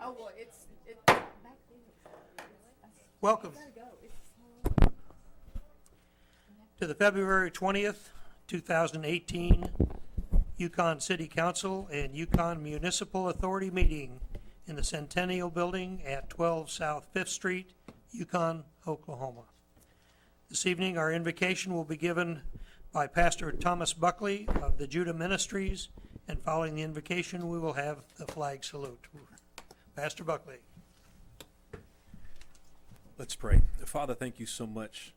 Oh, well, Welcome to the February 20th, 2018 Yukon City Council and Yukon Municipal Authority meeting in the Centennial Building at 12 South 5th Street, Yukon, Oklahoma. This evening, our invocation will be given by Pastor Thomas Buckley of the Judah Ministries, and following the invocation, we will have the flag salute. Pastor Buckley. Let's pray. Father, thank you so much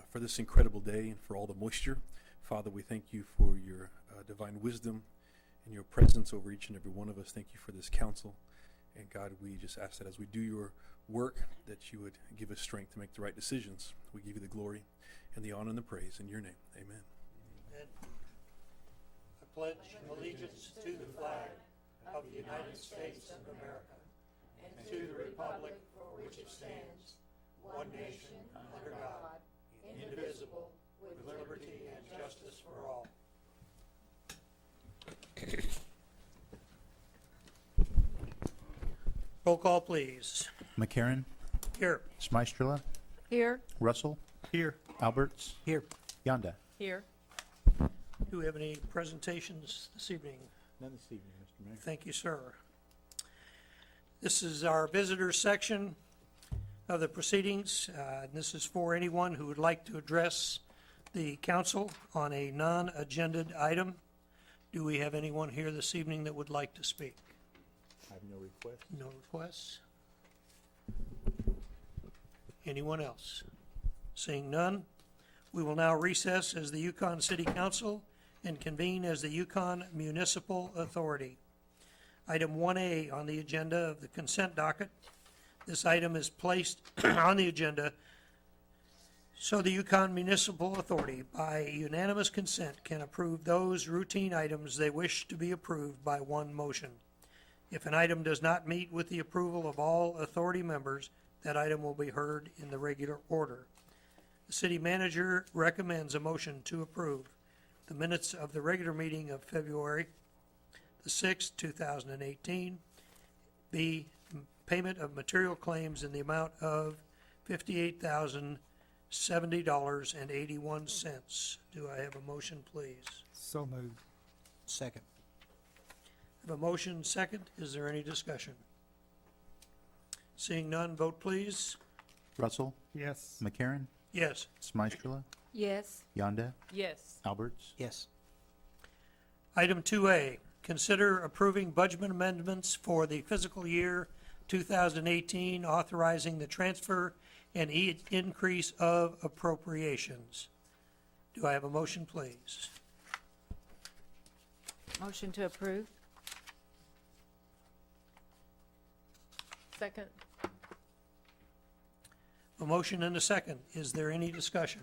for this incredible day and for all the moisture. Father, we thank you for your divine wisdom and your presence over each and every one of us. Thank you for this council. And God, we just ask that as we do your work, that you would give us strength to make the right decisions. We give you the glory and the honor and the praise in your name. Amen. Amen. I pledge allegiance to the flag of the United States of America and to the republic for which it stands, one nation, under God, indivisible, with liberty and justice for all. Roll call, please. McCarran, Here. Smeistrela, Here. Russell, Here. Alberts, Here. Yonda. Here. Do we have any presentations this evening? None this evening, Mr. Mayor. Thank you, sir. This is our visitors section of the proceedings. This is for anyone who would like to address the council on a non-agended item. Do we have anyone here this evening that would like to speak? I have no request. No requests. Anyone else? Seeing none, we will now recess as the Yukon City Council and convene as the Yukon Municipal Authority. Item 1A on the agenda of the consent docket. This item is placed on the agenda so the Yukon Municipal Authority, by unanimous consent, can approve those routine items they wish to be approved by one motion. If an item does not meet with the approval of all authority members, that item will be heard in the regular order. The city manager recommends a motion to approve the minutes of the regular meeting of February the 6th, 2018. B, payment of material claims in the amount of $58,070.81. Do I have a motion, please? So moved. Second. I have a motion, second. Is there any discussion? Seeing none, vote please. Russell, Yes. McCarran, Yes. Smeistrela, Yes. Yonda, Yes. Alberts. Yes. Item 2A, consider approving budget amendments for the fiscal year 2018, authorizing the transfer and increase of appropriations. Do I have a motion, please? Motion to approve. Second. A motion and a second. Is there any discussion?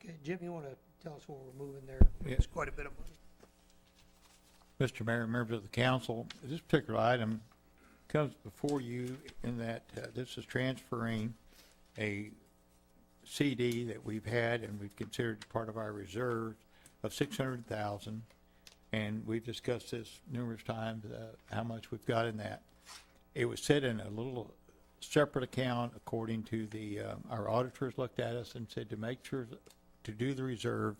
Okay, Jim, you want to tell us what we're moving there? It's quite a bit of money. Mr. Mayor, members of the council, this particular item comes before you in that this is transferring a CD that we've had and we've considered part of our reserve of $600,000, and we've discussed this numerous times, how much we've got in that. It was set in a little separate account according to the our auditors looked at us and said to make sure to do the reserve,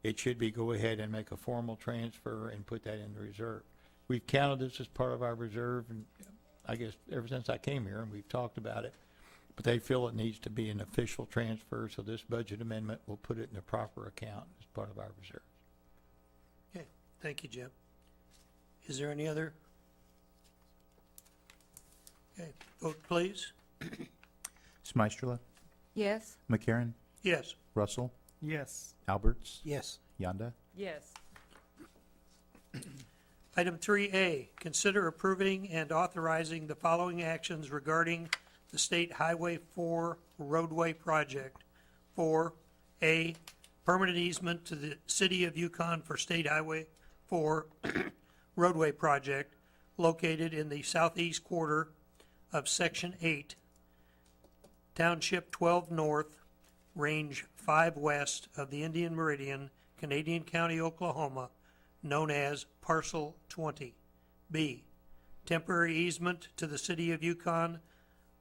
it should be go ahead and make a formal transfer and put that in the reserve. We've counted this as part of our reserve, and I guess ever since I came here, and we've talked about it, but they feel it needs to be an official transfer, so this budget amendment will put it in the proper account as part of our reserve. Okay, thank you, Jim. Is there any other? Okay, vote please. Smeistrela, Yes. McCarran, Yes. Russell, Yes. Alberts, Yes. Yonda. Yes. Item 3A, consider approving and authorizing the following actions regarding the State Highway 4 roadway project. 4A, permanent easement to the City of Yukon for State Highway 4 roadway project located in the southeast quarter of Section 8, Township 12 North, Range 5 West of the Indian Meridian, Canadian County, Oklahoma, known as Parcel 20. B, temporary easement to the City of Yukon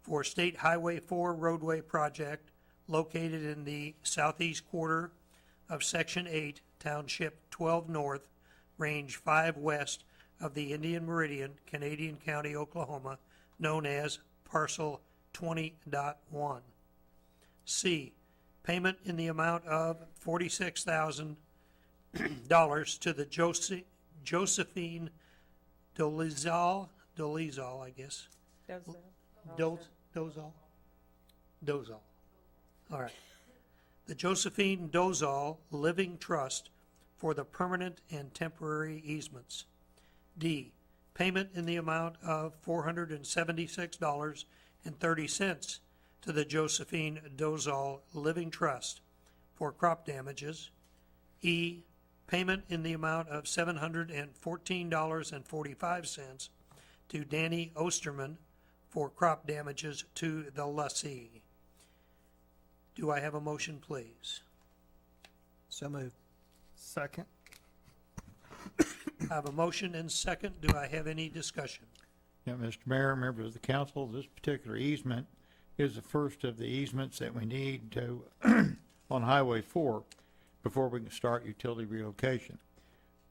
for State Highway 4 roadway project located in the southeast quarter of Section 8, Township 12 North, Range 5 West of the Indian Meridian, Canadian County, Oklahoma, known as Parcel 20.1. C, payment in the amount of $46,000 to the Josephine Dolezal, I guess. Dozal? All right. The Josephine Dozal Living Trust for the permanent and temporary easements. D, payment in the amount of $476.30 to the Josephine Dozal Living Trust for crop damages. E, payment in the amount of $714.45 to Danny Osterman for crop damages to the lessee. Do I have a motion, please? So moved. Second. I have a motion and second. Do I have any discussion? Yeah, Mr. Mayor, members of the council, this particular easement is the first of the easements that we need to, on Highway 4, before we can start utility relocation.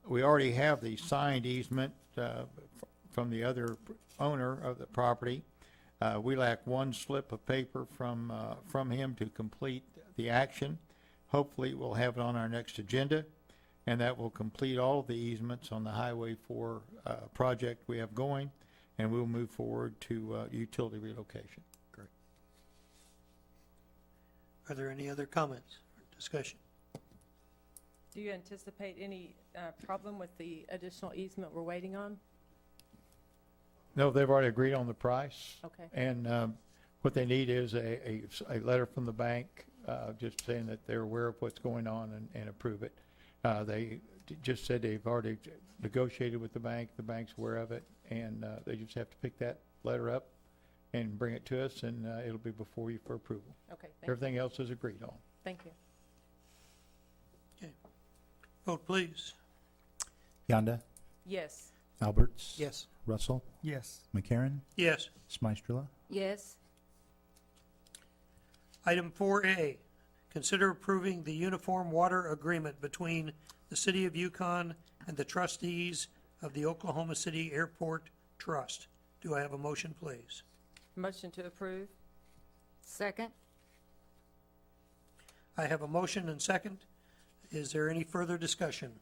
We already have the signed easement from the other owner of the property. We lack one slip of paper from him to complete the action. Hopefully, we'll have it on our next agenda, and that will complete all of the easements on the Highway 4 project we have going, and we'll move forward to utility relocation. Great. Are there any other comments or discussion? Do you anticipate any problem with the additional easement we're waiting on? No, they've already agreed on the price. Okay. And what they need is a letter from the bank just saying that they're aware of what's going on and approve it. They just said they've already negotiated with the bank's aware of it, and they just have to pick that letter up and bring it to us, and it'll be before you for approval. Okay, thank you. Everything else is agreed on. Thank you. Vote, please. Yonda, Yes. Alberts. Yes. Russell, Yes. McCarron, Yes. Smystrela, Yes. Item 4A, consider approving the uniform water agreement between the City of Yukon and the trustees of the Oklahoma City Airport Trust. Do I have a motion, please? Motion to approve? Second. I have a motion and second. Is there any further discussion?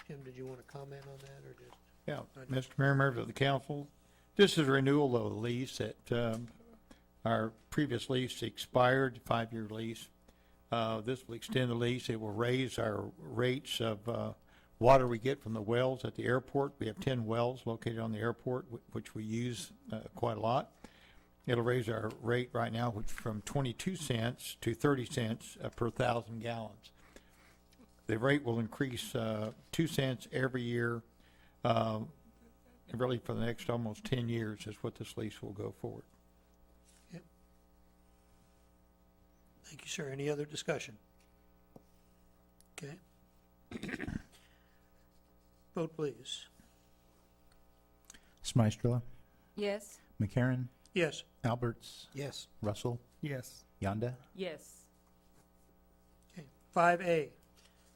Jim, did you want to comment on that or just? Yeah, Mr. Mayor, members of the council, this is a renewal of the lease that our previous lease expired, 5-year lease. This will extend the lease. It will raise our rates of water we get from the wells at the airport. We have 10 wells located on the airport, which we use quite a lot. It'll raise our rate right now, which from 22 cents to 30 cents per 1,000 gallons. The rate will increase 2 cents every year, really for the next almost 10 years is what this lease will go forward. Yep. Thank you, sir. Any other discussion? Okay. Vote, please. Smystrela, Yes. McCarron, Yes. Alberts, Yes. Russell, Yes. Yonda, Yes. Okay. 5A,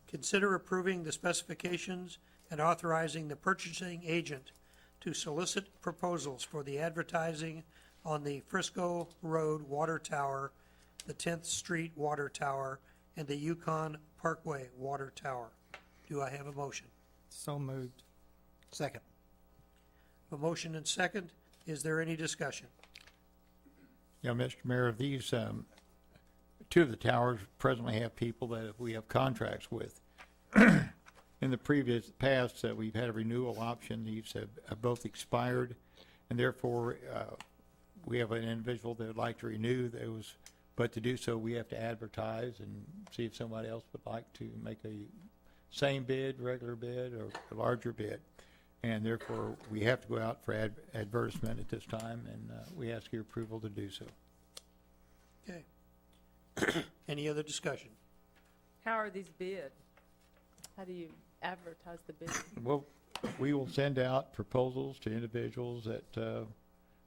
consider approving the specifications and authorizing the purchasing agent to solicit proposals for the advertising on the Frisco Road Water Tower, the 10th Street Water Tower, and the Yukon Parkway Water Tower. Do I have a motion? So moved. Second. A motion and second. Is there any discussion? Yeah, Mr. Mayor, these, two of the towers presently have people that we have contracts with. In the previous past, we've had a renewal option. These have both expired, and therefore, we have an individual that would like to renew those, but to do so, we have to advertise and see if somebody else would like to make a same bid, regular bid, or a larger bid. And therefore, we have to go out for advertisement at this time, and we ask your approval to do so. Okay. Any other discussion? How are these bid? How do you advertise the bid? Well, we will send out proposals to individuals that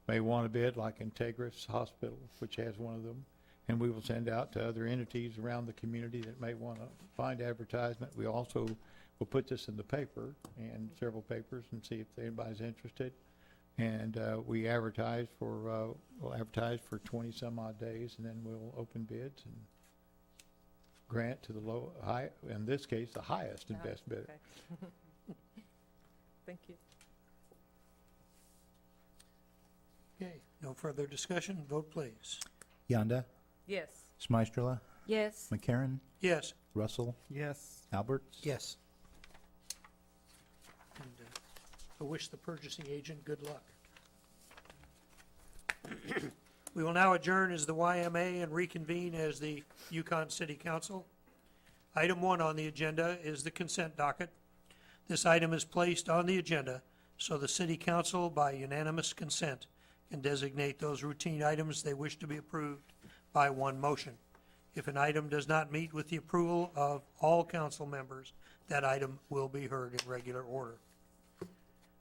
may want to bid, like Integris Hospital, which has one of them. And we will send out to other entities around the community that may want to find advertisement. We also will put this in the paper and several papers and see if anybody's interested. And we'll advertise for 20 some odd days, and then we'll open bids and grant to the high, in this case, the highest and best bidder. Okay. Thank you. Okay, no further discussion. Vote, please. Yonda, Yes. Smystrela, Yes. McCarran, Yes. Russell, Yes. Alberts. Yes. And I wish the purchasing agent good luck. We will now adjourn as the YMA and reconvene as the Yukon City Council. Item 1 on the agenda is the consent docket. This item is placed on the agenda so the City Council, by unanimous consent, can designate those routine items they wish to be approved by one motion. If an item does not meet with the approval of all council members, that item will be heard in regular order.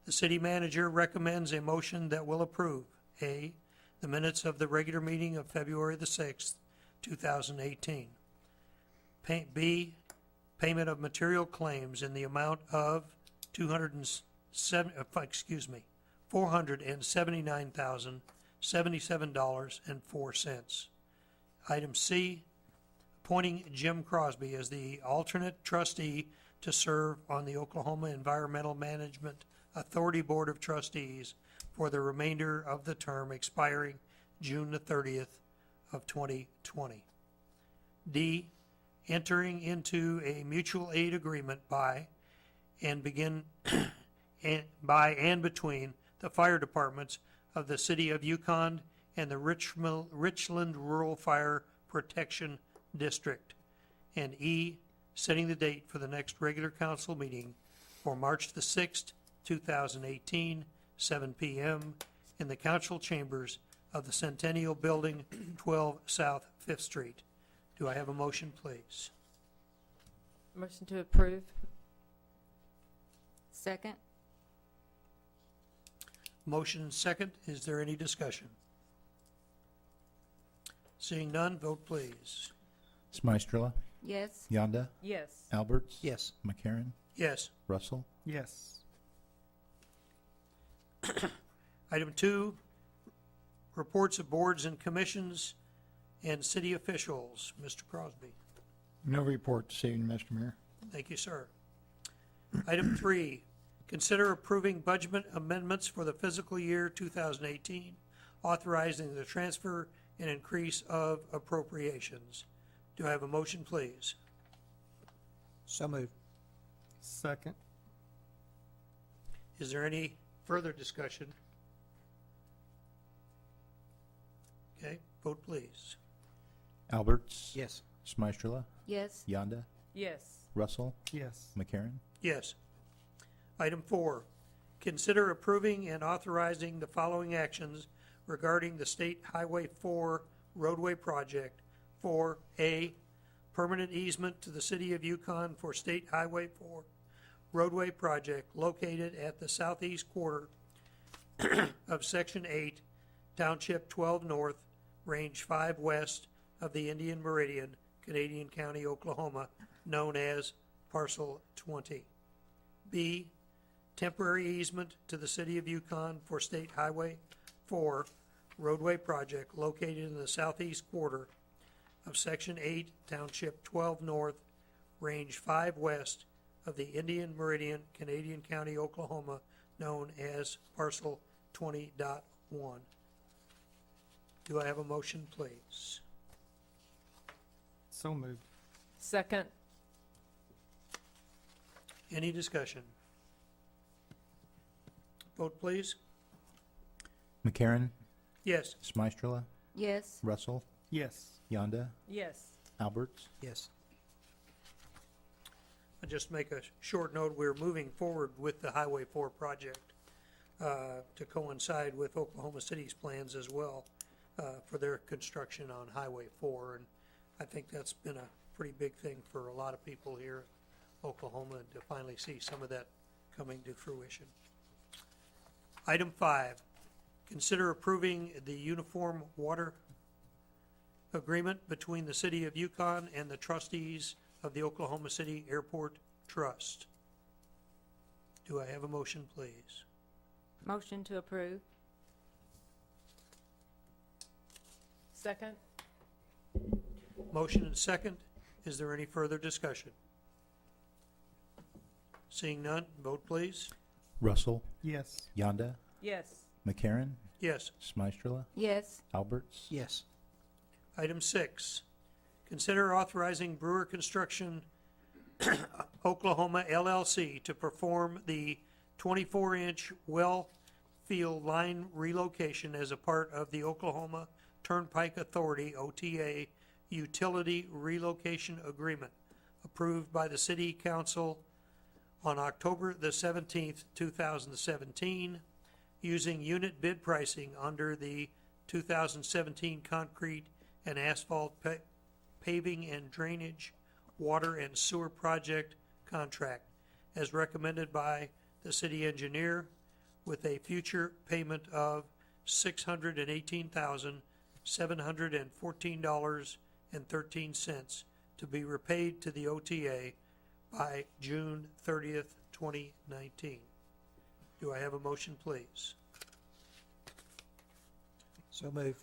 The city manager recommends a motion that will approve: A, the minutes of the regular meeting of February the 6th, 2018. B, payment of material claims in the amount of $479,077.04. Item C, appointing Jim Crosby as the alternate trustee to serve on the Oklahoma Environmental Management Authority Board of Trustees for the remainder of the term expiring June the 30th of 2020. D, entering into a mutual aid agreement by and between the fire departments of the City of Yukon and the Richland Rural Fire Protection District. And E, setting the date for the next regular council meeting for March the 6th, 2018, 7 p.m. in the council chambers of the Centennial Building, 12 South 5th Street. Do I have a motion, please? Motion to approve? Second. Motion second. Is there any discussion? Seeing none, vote please. Smystrela, Yes. Yonda, Yes. Alberts. Yes. McCarran, Yes. Russell. Yes. Item 2, reports of boards and commissions and city officials. Mr. Crosby. No report this evening, Mr. Mayor. Thank you, sir. Item 3, consider approving budget amendments for the fiscal year 2018, authorizing the transfer and increase of appropriations. Do I have a motion, please? So moved. Second. Is there any further discussion? Okay, vote please. Alberts. Yes. Smystrela, Yes. Yonda, Yes. Russell, Yes. McCarran. Yes. Item 4, consider approving and authorizing the following actions regarding the State Highway 4 roadway project for A, permanent easement to the City of Yukon for State Highway 4 roadway project located at the southeast quarter of Section 8, Township 12 North, Range 5 West of the Indian Meridian, Canadian County, Oklahoma, known as Parcel 20. B, temporary easement to the City of Yukon for State Highway 4 roadway project located in the southeast quarter of Section 8, Township 12 North, Range 5 West of the Indian Meridian, Canadian County, Oklahoma, known as Parcel 20.1. Do I have a motion, please? So moved. Second? Any discussion? Vote, please. McCarran, Yes. Smystrela, Yes. Russell, Yes. Yonda, Yes. Alberts. Yes. I'll just make a short note. We're moving forward with the Highway 4 project to coincide with Oklahoma City's plans as well for their construction on Highway 4. And I think that's been a pretty big thing for a lot of people here Oklahoma and to finally see some of that coming to fruition. Item 5, consider approving the uniform water agreement between the City of Yukon and the trustees of the Oklahoma City Airport Trust. Do I have a motion, please? Motion to approve. Second? Motion and second. Is there any further discussion? Seeing none, vote please. Russell, Yes. Yonda, Yes. McCarron, Yes. Smystrela, Yes. Alberts, Yes. Item 6, consider authorizing Brewer Construction Oklahoma LLC to perform the 24-inch well field line relocation as a part of the Oklahoma Turnpike Authority, OTA, Utility Relocation Agreement, approved by the City Council on October the 17th, 2017, using unit bid pricing under the 2017 concrete and asphalt paving and drainage, water and sewer project contract, as recommended by the city engineer, with a future payment of $618,714.13 to be repaid to the OTA by June 30th, 2019. Do I have a motion, please? So moved.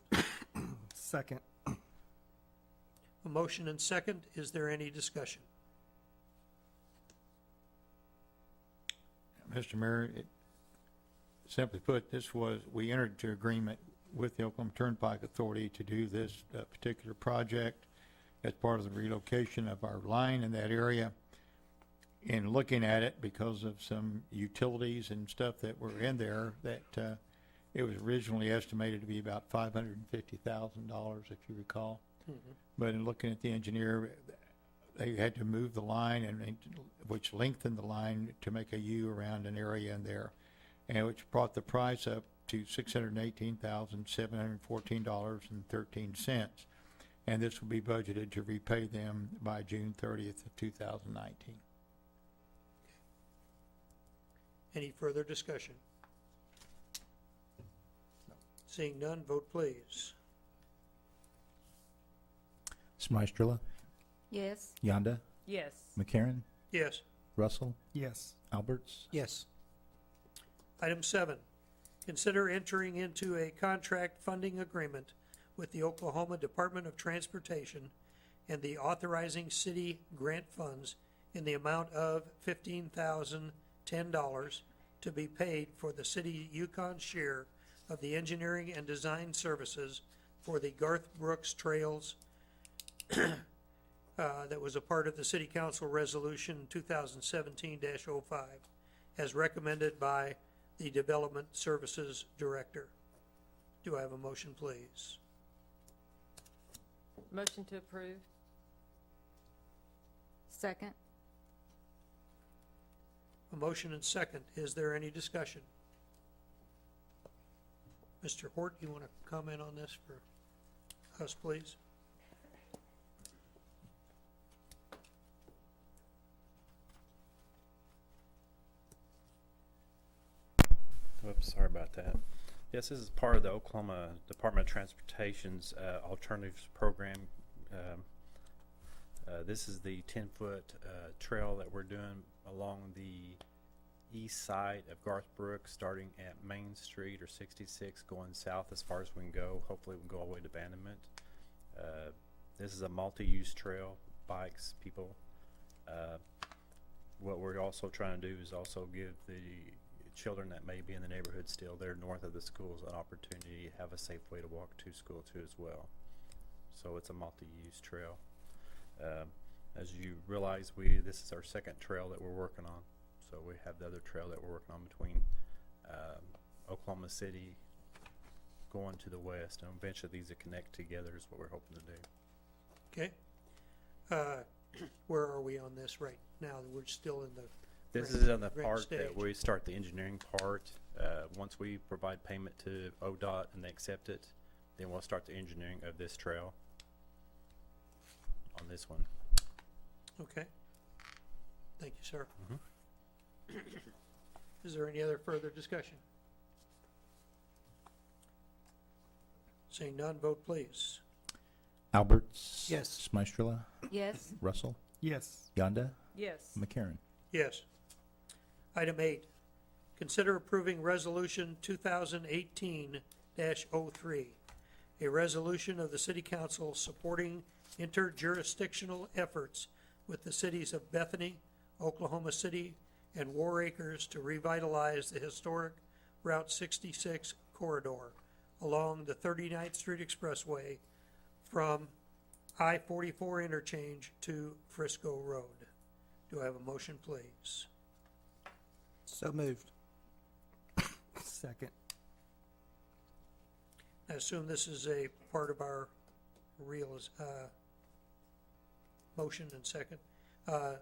Second. A motion and second. Is there any discussion? Mr. Mayor, simply put, we entered into agreement with the Oklahoma Turnpike Authority to do this particular project as part of the relocation of our line in that area. In looking at it, because of some utilities and stuff that were in there, that it was originally estimated to be about $550,000, if you recall. But in looking at the engineer, they had to move the line, which lengthened the line to make a U around an area in there, and which brought the price up to $618,714.13. And this will be budgeted to repay them by June 30th of 2019. Any further discussion? Seeing none, vote please. Smystrela, Yes. Yonda, Yes. McCarron, Yes. Russell, Yes. Alberts, Yes. Item 7, consider entering into a contract funding agreement with the Oklahoma Department of Transportation and the authorizing city grant funds in the amount of $15,010 to be paid for the city Yukon share of the engineering and design services for the Garth Brooks Trails that was a part of the City Council Resolution 2017-05, as recommended by the Development Services Director. Do I have a motion, please? Motion to approve? Second. A motion and second. Is there any discussion? Mr. Hort, you want to comment on this for us, please? Oops, sorry about that. Yes, this is part of the Oklahoma Department of Transportation's alternatives program. This is the 10-foot trail that we're doing along the east side of Garth Brooks, starting at Main Street or 66, going south as far as we can go. Hopefully we can go all the way to Abandonment. This is a multi-use trail, bikes, people. What we're also trying to do is also give the children that may be in the neighborhood still there north of the schools an opportunity to have a safe way to walk to school too as well. So it's a multi-use trail. As you realize, this is our second trail that we're working on. So we have the other trail that we're working on between Oklahoma City going to the west, and eventually these will connect together is what we're hoping to do. Okay. Where are we on this right now? We're still in the This grant- is on the grant part stage. that we start the engineering part. Once we provide payment to ODOT and they accept it, then we'll start the engineering of this trail on this one. Okay. Thank you, sir. Is there any other further discussion? Seeing none, vote please. Alberts. Yes. Smystrela. Yes. Russell. Yes. Yonda. Yes. McCarron. Yes. Item 8, consider approving Resolution 2018-03, a resolution of the City Council supporting interjurisdictional efforts with the cities of Bethany, Oklahoma City, and War Acres to revitalize the historic Route 66 corridor along the 39th Street Expressway from I-44 interchange to Frisco Road. Do I have a motion, please? So moved. Second. I assume this is a part of our motion and second. I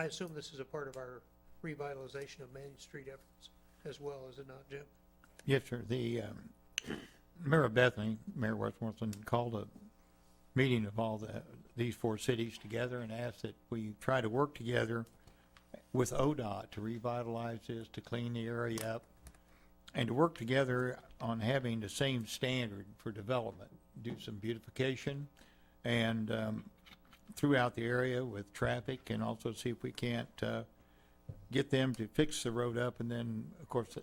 assume this is a part of our revitalization of Main Street efforts as well, is it not, Jim? Yes, sir. The Mayor of Bethany, Mayor Westmoreland, called a meeting of all these four cities together and asked that we try to work together with ODOT to revitalize this, to clean the area up, and to work together on having the same standard for development. Do some beautification and throughout the area with traffic, and also see if we can't get them to fix the road up. And then, of course,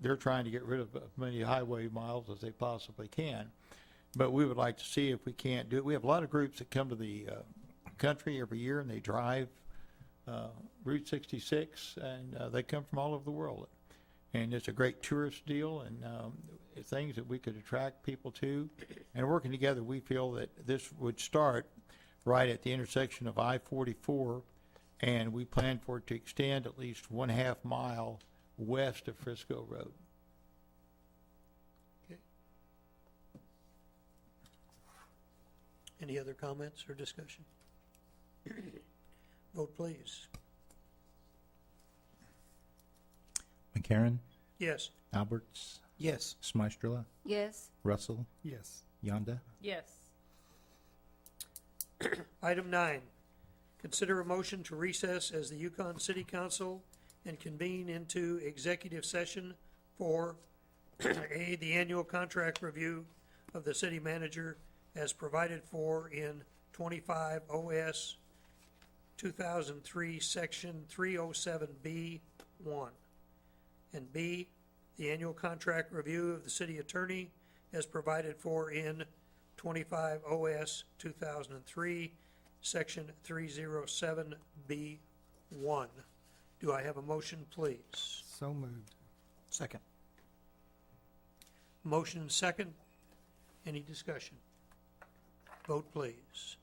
they're trying to get rid of as many highway miles as they possibly can. But we would like to see if we can't do it. We have a lot of groups that come to the country every year, and they drive Route 66, and they come from all over the world. And it's a great tourist deal, and things that we could attract people to. And working together, we feel that this would start right at the intersection of I-44, and we plan for it to extend at least 1/2 mile west of Frisco Road. Okay. Any other comments or discussion? Vote please. McCarron. Yes. Alberts. Yes. Smystrela. Yes. Russell. Yes. Yonda. Yes. Item 9, consider a motion to recess as the Yukon City Council and convene into executive session for A, the annual contract review of the city manager as provided for in 25 OS 2003, Section 307B1, and B, the annual contract review of the city attorney as provided for in 25 OS 2003, Section 307B1. Do I have a motion, please? So moved. Second. Motion and second. Any discussion? Vote, please.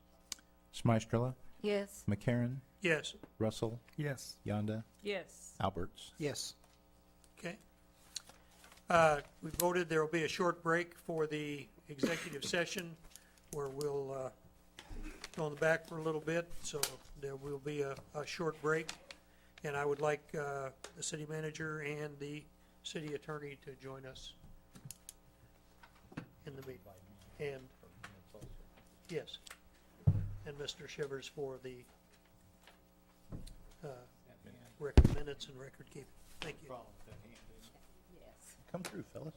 Smystrela. Yes. McCarron. Yes. Russell. Yes. Yonda. Yes. Alberts. Yes. Okay. We voted there will be a short break for the executive session where we'll go in the back for a little bit, so there will be a short break. And I would like the city manager and the city attorney to join us in the meeting. And, yes, and Mr. Shivers for the record minutes and record keeping. Thank you. Yes. Come through, fellas.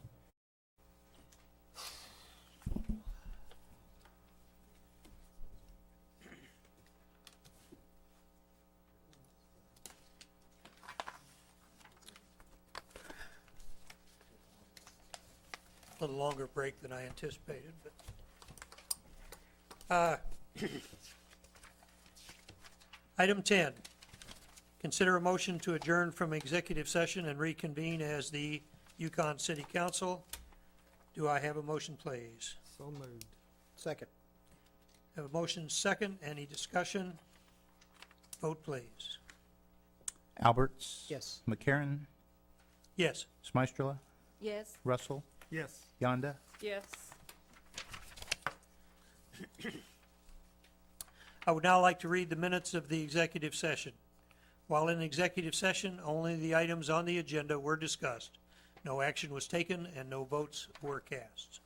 A little longer break than I anticipated, but item 10, consider a motion to adjourn from executive session and reconvene as the Yukon City Council. Do I have a motion, please? So moved. Second. Have a motion second. Any discussion? Vote, please. Alberts. Yes. McCarron. Yes. Smystrela. Yes. Russell. Yes. Yonda. Yes. I would now like to read the minutes of the executive session. While in executive session, only the items on the agenda were discussed. No action was taken and no votes were cast.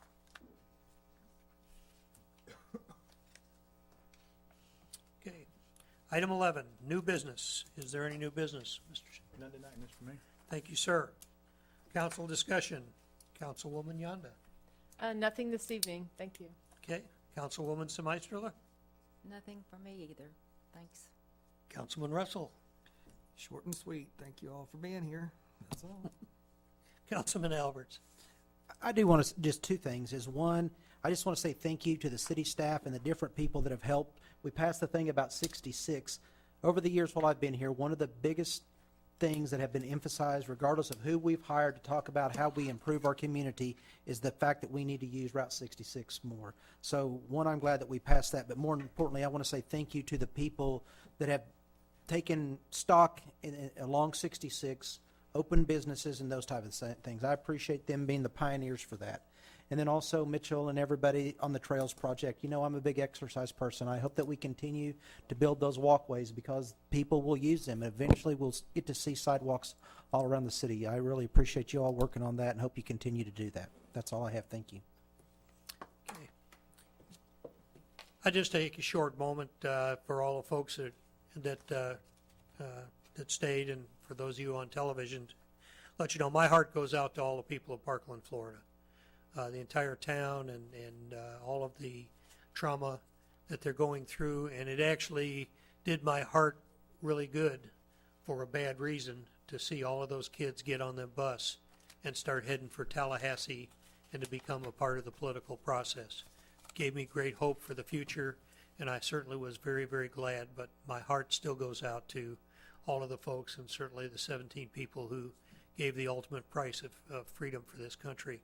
Okay. Item 11, new business. Is there any new business, Mr. None tonight, Mr. Mayor. Thank you, sir. Council discussion. Councilwoman Yonda. Nothing this evening, thank you. Okay. Councilwoman Semeisterler. Nothing for me either. Thanks. Councilman Russell. Short and sweet. Thank you all for being here. That's all. Councilman Alberts. I do want to, just two things, is one, I just want to say thank you to the city staff and the different people that have helped. We passed the thing about 66. Over the years while I've been here, one of the biggest things that have been emphasized, regardless of who we've hired to talk about how we improve our community, is the fact that we need to use Route 66 more. So, one, I'm glad that we passed that, but more importantly, I want to say thank you to the people that have taken stock along 66, open businesses and those type of things. I appreciate them being the pioneers for that. And then also Mitchell and everybody on the Trails Project. You know, I'm a big exercise person. I hope that we continue to build those walkways because people will use them. And eventually we'll get to see sidewalks all around the city. I really appreciate you all working on that and hope you continue to do that. That's all I have. Thank you. Okay. I just take a short moment for all the folks that stayed, and for those of you on television, to let you know my heart goes out to all the people of Parkland, Florida. The entire town and all of the trauma that they're going through, and it actually did my heart really good for a bad reason to see all of those kids get on the bus and start heading for Tallahassee and to become a part of the political process. It gave me great hope for the future, and I certainly was very, very glad, but my heart still goes out to all of the folks and certainly the 17 people who gave the ultimate price of freedom for this country.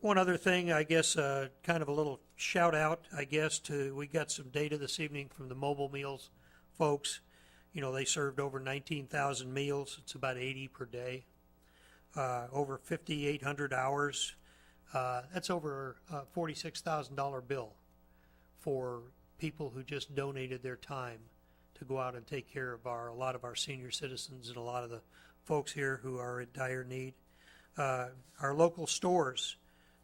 One other thing, I guess, kind of a little shout out, I guess, we got some data this evening from the Mobile Meals folks. You know, they served over 19,000 meals. It's about 80 per day. Over 5,800 hours. That's over a $46,000 bill for people who just donated their time to go out and take care of a lot of our senior citizens and a lot of the folks here who are in dire need. Our local stores,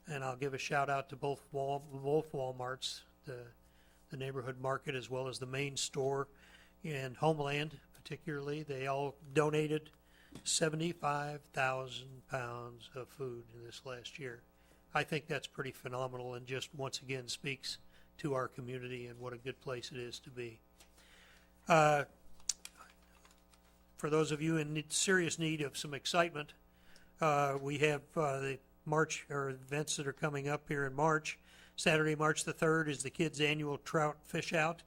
and I'll give a shout out to both Walmarts, the neighborhood market as well as the main store and Homeland particularly. They all donated 75,000 pounds of food in this last year. I think that's pretty phenomenal and just once again speaks to our community and what a good place it is to be. For those of you in serious need of some excitement, we have the March, or events that are coming up here in March. Saturday, March the 3rd is the kids' annual trout fish out.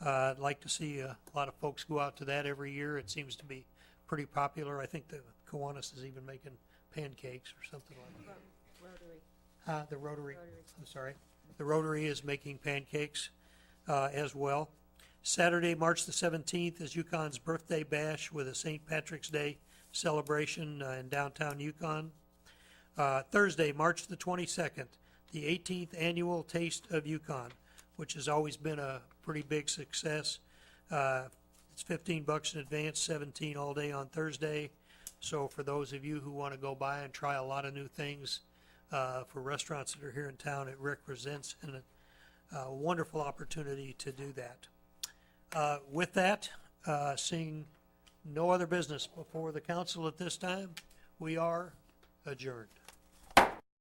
I'd like to see a lot of folks go out to that every year. It seems to be pretty popular. I think the Kiwanis is even making pancakes or something like that. Rotary. The Rotary. Rotary. I'm sorry. The Rotary is making pancakes as well. Saturday, March the 17th is Yukon's birthday bash with a St. Patrick's Day celebration in downtown Yukon. Thursday, March the 22nd, the 18th annual Taste of Yukon, which has always been a pretty big success. It's $15 in advance, $17 all day on Thursday. So for those of you who want to go by and try a lot of new things for restaurants that are here in town, it represents a wonderful opportunity to do that. With that, seeing no other business before the council at this time, we are adjourned.